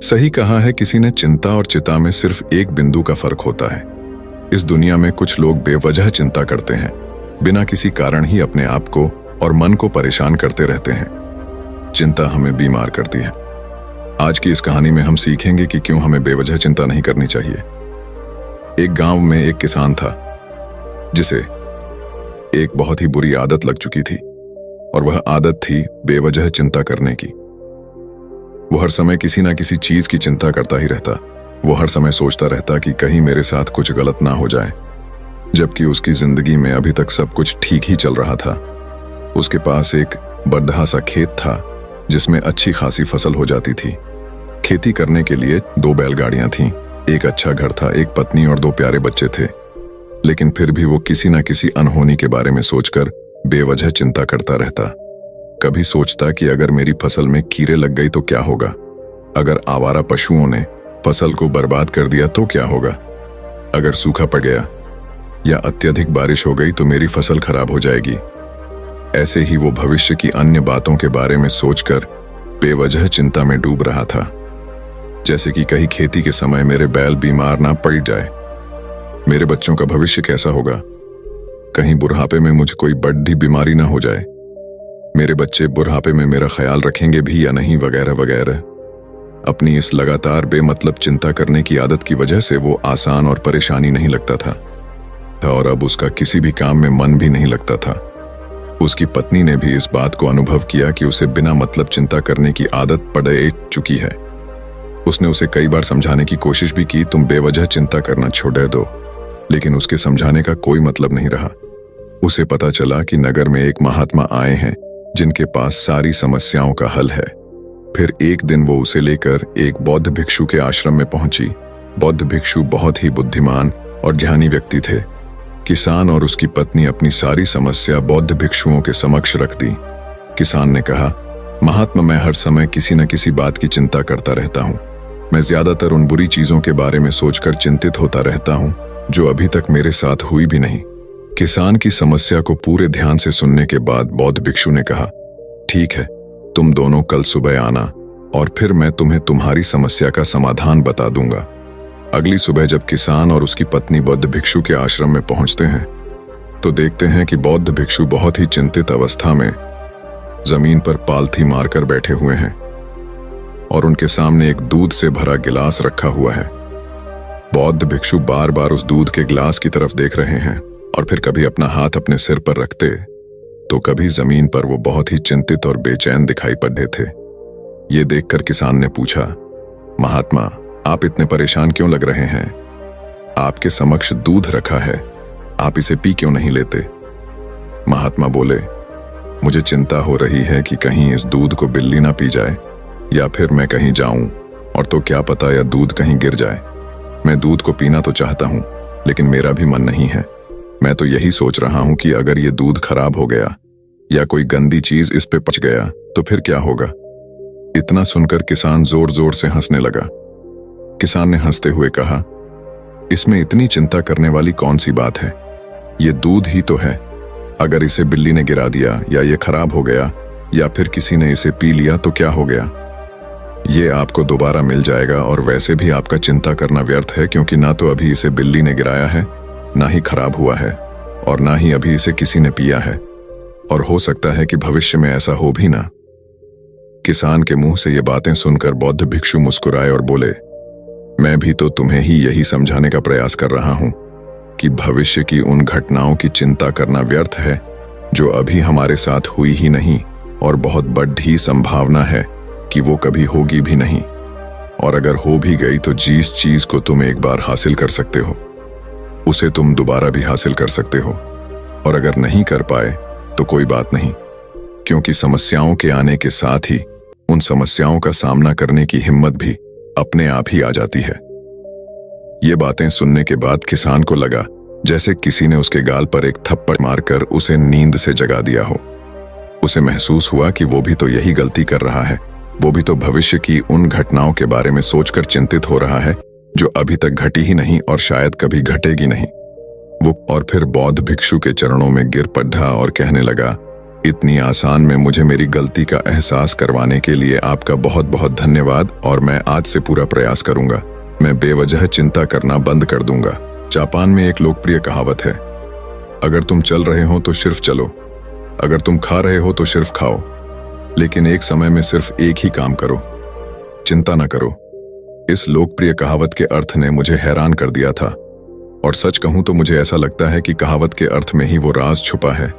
सही कहा है किसी ने, चिंता और चिता में सिर्फ एक बिंदु का फर्क होता है। इस दुनिया में कुछ लोग बेवजह चिंता करते हैं, बिना किसी कारण ही अपने आप को और मन को परेशान करते रहते हैं। चिंता हमें बीमार करती है। आज की इस कहानी में हम सीखेंगे कि क्यों हमें बेवजह चिंता नहीं करनी चाहिए। एक गांव में एक किसान था जिसे एक बहुत ही बुरी आदत लग चुकी थी, और वह आदत थी बेवजह चिंता करने की। वो हर समय किसी ना किसी चीज की चिंता करता ही रहता। वो हर समय सोचता रहता कि कहीं मेरे साथ कुछ गलत ना हो जाए, जबकि उसकी जिंदगी में अभी तक सब कुछ ठीक ही चल रहा था। उसके पास एक बड़ा सा खेत था जिसमें अच्छी खासी फसल हो जाती थी। खेती करने के लिए 2 बैलगाड़ियां थीं, एक अच्छा घर था, एक पत्नी और 2 प्यारे बच्चे थे। लेकिन फिर भी वो किसी ना किसी अनहोनी के बारे में सोचकर बेवजह चिंता करता रहता। कभी सोचता कि अगर मेरी फसल में कीड़े लग गई तो क्या होगा, अगर आवारा पशुओं ने फसल को बर्बाद कर दिया तो क्या होगा, अगर सूखा पड़ गया या अत्यधिक बारिश हो गई तो मेरी फसल खराब हो जाएगी। ऐसे ही वो भविष्य की अन्य बातों के बारे में सोचकर बेवजह चिंता में डूब रहा था। जैसे कि कहीं खेती के समय मेरे बैल बीमार ना पड़ जाए, मेरे बच्चों का भविष्य कैसा होगा, कहीं बुढ़ापे में मुझे कोई बड़ी बीमारी ना हो जाए, मेरे बच्चे बुढ़ापे में मेरा ख्याल रखेंगे भी या नहीं, वगैरह वगैरह। अपनी इस लगातार बेमतलब चिंता करने की आदत की वजह से वो आसान और परेशानी नहीं लगता था, और अब उसका किसी भी काम में मन भी नहीं लगता था। उसकी पत्नी ने भी इस बात को अनुभव किया कि उसे बिना मतलब चिंता करने की आदत पड़ चुकी है। उसने उसे कई बार समझाने की कोशिश भी की, तुम बेवजह चिंता करना छोड़ दो, लेकिन उसके समझाने का कोई मतलब नहीं रहा। उसे पता चला कि नगर में एक महात्मा आए हैं जिनके पास सारी समस्याओं का हल है। फिर एक दिन वो उसे लेकर एक बौद्ध भिक्षु के आश्रम में पहुंची। बौद्ध भिक्षु बहुत ही बुद्धिमान और ज्ञानी व्यक्ति थे। किसान और उसकी पत्नी अपनी सारी समस्या बौद्ध भिक्षुओं के समक्ष रख दी। किसान ने कहा, महात्मा, मैं हर समय किसी न किसी बात की चिंता करता रहता हूँ। मैं ज्यादातर उन बुरी चीजों के बारे में सोचकर चिंतित होता रहता हूँ जो अभी तक मेरे साथ हुई भी नहीं। किसान की समस्या को पूरे ध्यान से सुनने के बाद बौद्ध भिक्षु ने कहा, ठीक है, तुम दोनों कल सुबह आना और फिर मैं तुम्हें तुम्हारी समस्या का समाधान बता दूंगा। अगली सुबह जब किसान और उसकी पत्नी बौद्ध भिक्षु के आश्रम में पहुंचते हैं तो देखते हैं कि बौद्ध भिक्षु बहुत ही चिंतित अवस्था में जमीन पर पालथी मारकर बैठे हुए हैं और उनके सामने एक दूध से भरा गिलास रखा हुआ है। बौद्ध भिक्षु बार बार उस दूध के गिलास की तरफ देख रहे हैं और फिर कभी अपना हाथ अपने सिर पर रखते तो कभी जमीन पर वो बहुत ही चिंतित और बेचैन दिखाई पड़े थे। ये देखकर किसान ने पूछा, महात्मा, आप इतने परेशान क्यों लग रहे हैं? आपके समक्ष दूध रखा है, आप इसे पी क्यों नहीं लेते? महात्मा बोले, मुझे चिंता हो रही है कि कहीं इस दूध को बिल्ली ना पी जाए या फिर मैं कहीं जाऊं और तो क्या पता या दूध कहीं गिर जाए। मैं दूध को पीना तो चाहता हूं लेकिन मेरा भी मन नहीं है। मैं तो यही सोच रहा हूं कि अगर ये दूध खराब हो गया या कोई गंदी चीज इस पे पच गया तो फिर क्या होगा? इतना सुनकर किसान जोर जोर से हंसने लगा। किसान ने हंसते हुए कहा, इसमें इतनी चिंता करने वाली कौन सी बात है? ये दूध ही तो है। अगर इसे बिल्ली ने गिरा दिया या ये खराब हो गया या फिर किसी ने इसे पी लिया तो क्या हो गया? ये आपको दोबारा मिल जाएगा और वैसे भी आपका चिंता करना व्यर्थ है, क्योंकि ना तो अभी इसे बिल्ली ने गिराया है, ना ही खराब हुआ है और ना ही अभी इसे किसी ने पिया है, और हो सकता है कि भविष्य में ऐसा हो भी ना। किसान के मुंह से ये बातें सुनकर बौद्ध भिक्षु मुस्कुराए और बोले, मैं भी तो तुम्हें ही यही समझाने का प्रयास कर रहा हूं कि भविष्य की उन घटनाओं की चिंता करना व्यर्थ है जो अभी हमारे साथ हुई ही नहीं और बहुत बड़ी संभावना है कि वो कभी होगी भी नहीं, और अगर हो भी गई तो जिस चीज को तुम एक बार हासिल कर सकते हो उसे तुम दोबारा भी हासिल कर सकते हो, और अगर नहीं कर पाए तो कोई बात नहीं, क्योंकि समस्याओं के आने के साथ ही उन समस्याओं का सामना करने की हिम्मत भी अपने आप ही आ जाती है। ये बातें सुनने के बाद किसान को लगा जैसे किसी ने उसके गाल पर एक थप्पड़ मारकर उसे नींद से जगा दिया हो। उसे महसूस हुआ कि वो भी तो यही गलती कर रहा है, वो भी तो भविष्य की उन घटनाओं के बारे में सोचकर चिंतित हो रहा है जो अभी तक घटी ही नहीं और शायद कभी घटेगी नहीं। वो और फिर बौद्ध भिक्षु के चरणों में गिर पड़ा और कहने लगा, इतनी आसान में मुझे मेरी गलती का एहसास करवाने के लिए आपका बहुत बहुत धन्यवाद और मैं आज से पूरा प्रयास करूंगा। मैं बेवजह चिंता करना बंद कर दूंगा। जापान में एक लोकप्रिय कहावत है, अगर तुम चल रहे हो तो सिर्फ चलो, अगर तुम खा रहे हो तो सिर्फ खाओ, लेकिन एक समय में सिर्फ एक ही काम करो, चिंता न करो। इस लोकप्रिय कहावत के अर्थ ने मुझे हैरान कर दिया था और सच कहूं तो मुझे ऐसा लगता है कि कहावत के अर्थ में ही वो राज छुपा है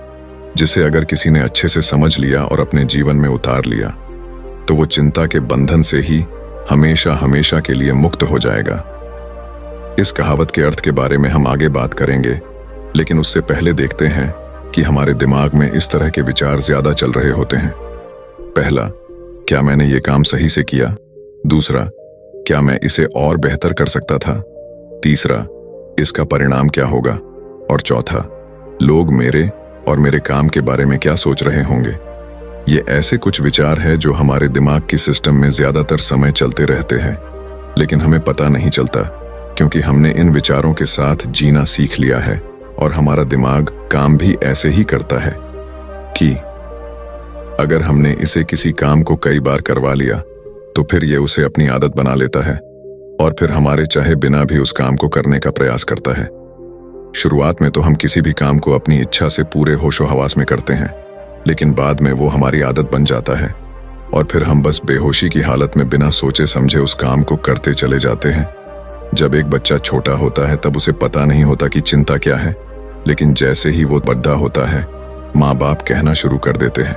जिसे अगर किसी ने अच्छे से समझ लिया और अपने जीवन में उतार लिया तो वो चिंता के बंधन से ही हमेशा हमेशा के लिए मुक्त हो जाएगा। इस कहावत के अर्थ के बारे में हम आगे बात करेंगे, लेकिन उससे पहले देखते हैं कि हमारे दिमाग में इस तरह के विचार ज्यादा चल रहे होते हैं। पहला, क्या मैंने ये काम सही से किया? दूसरा, क्या मैं इसे और बेहतर कर सकता था? तीसरा, इसका परिणाम क्या होगा? और चौथा, लोग मेरे और मेरे काम के बारे में क्या सोच रहे होंगे? ये ऐसे कुछ विचार हैं जो हमारे दिमाग की सिस्टम में ज्यादातर समय चलते रहते हैं, लेकिन हमें पता नहीं चलता क्योंकि हमने इन विचारों के साथ जीना सीख लिया है और हमारा दिमाग काम भी ऐसे ही करता है कि अगर हमने इसे किसी काम को कई बार करवा लिया तो फिर ये उसे अपनी आदत बना लेता है और फिर हमारे चाहे बिना भी उस काम को करने का प्रयास करता है। शुरुआत में तो हम किसी भी काम को अपनी इच्छा से पूरे होशो हवास में करते हैं, लेकिन बाद में वो हमारी आदत बन जाता है और फिर हम बस बेहोशी की हालत में बिना सोचे समझे उस काम को करते चले जाते हैं। जब एक बच्चा छोटा होता है तब उसे पता नहीं होता कि चिंता क्या है, लेकिन जैसे ही वो बड़ा होता है माँ बाप कहना शुरू कर देते हैं,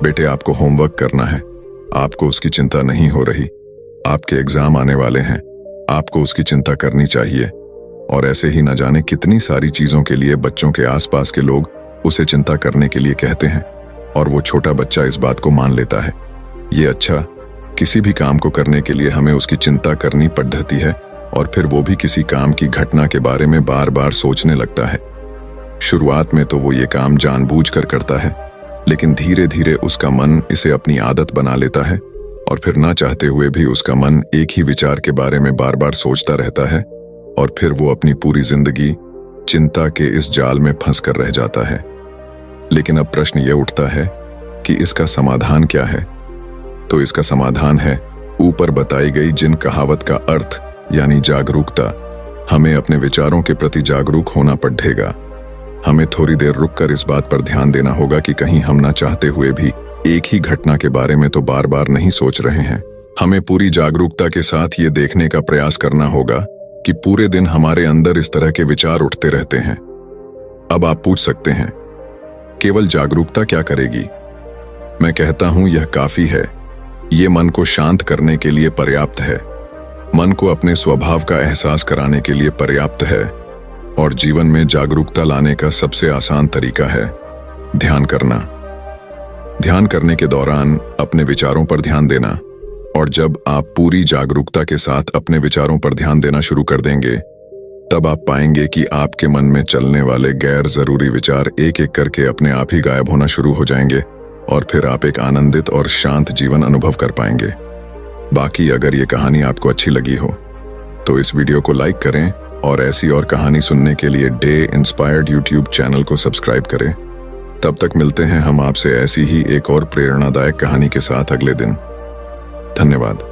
बेटे आपको होमवर्क करना है, आपको उसकी चिंता नहीं हो रही, आपके एग्जाम आने वाले हैं, आपको उसकी चिंता करनी चाहिए। और ऐसे ही न जाने कितनी सारी चीजों के लिए बच्चों के आसपास के लोग उसे चिंता करने के लिए कहते हैं और वो छोटा बच्चा इस बात को मान लेता है। ये अच्छा, किसी भी काम को करने के लिए हमें उसकी चिंता करनी पड़ती है और फिर वो भी किसी काम की घटना के बारे में बार बार सोचने लगता है। शुरुआत में तो वो ये काम जानबूझकर करता है, लेकिन धीरे धीरे उसका मन इसे अपनी आदत बना लेता है और फिर ना चाहते हुए भी उसका मन एक ही विचार के बारे में बार बार सोचता रहता है और फिर वो अपनी पूरी जिंदगी चिंता के इस जाल में फंस कर रह जाता है। लेकिन अब प्रश्न ये उठता है कि इसका समाधान क्या है? तो इसका समाधान है ऊपर बताई गई जिन कहावत का अर्थ यानी जागरूकता। हमें अपने विचारों के प्रति जागरूक होना पड़ेगा। हमें थोड़ी देर रुककर इस बात पर ध्यान देना होगा कि कहीं हम ना चाहते हुए भी एक ही घटना के बारे में तो बार बार नहीं सोच रहे हैं। हमें पूरी जागरूकता के साथ ये देखने का प्रयास करना होगा कि पूरे दिन हमारे अंदर इस तरह के विचार उठते रहते हैं। अब आप पूछ सकते हैं, केवल जागरूकता क्या करेगी? मैं कहता हूं यह काफी है। ये मन को शांत करने के लिए पर्याप्त है, मन को अपने स्वभाव का एहसास कराने के लिए पर्याप्त है और जीवन में जागरूकता लाने का सबसे आसान तरीका है ध्यान करना। ध्यान करने के दौरान अपने विचारों पर ध्यान देना, और जब आप पूरी जागरूकता के साथ अपने विचारों पर ध्यान देना शुरू कर देंगे तब आप पाएंगे कि आपके मन में चलने वाले गैर जरूरी विचार एक एक करके अपने आप ही गायब होना शुरू हो जाएंगे और फिर आप एक आनंदित और शांत जीवन अनुभव कर पाएंगे। बाकी अगर ये कहानी आपको अच्छी लगी हो तो इस वीडियो को लाइक करें और ऐसी और कहानी सुनने के लिए डे इंस्पायर्ड यूट्यूब चैनल को सब्सक्राइब करें। तब तक मिलते हैं हम आपसे ऐसी ही एक और प्रेरणादायक कहानी के साथ अगले दिन। धन्यवाद।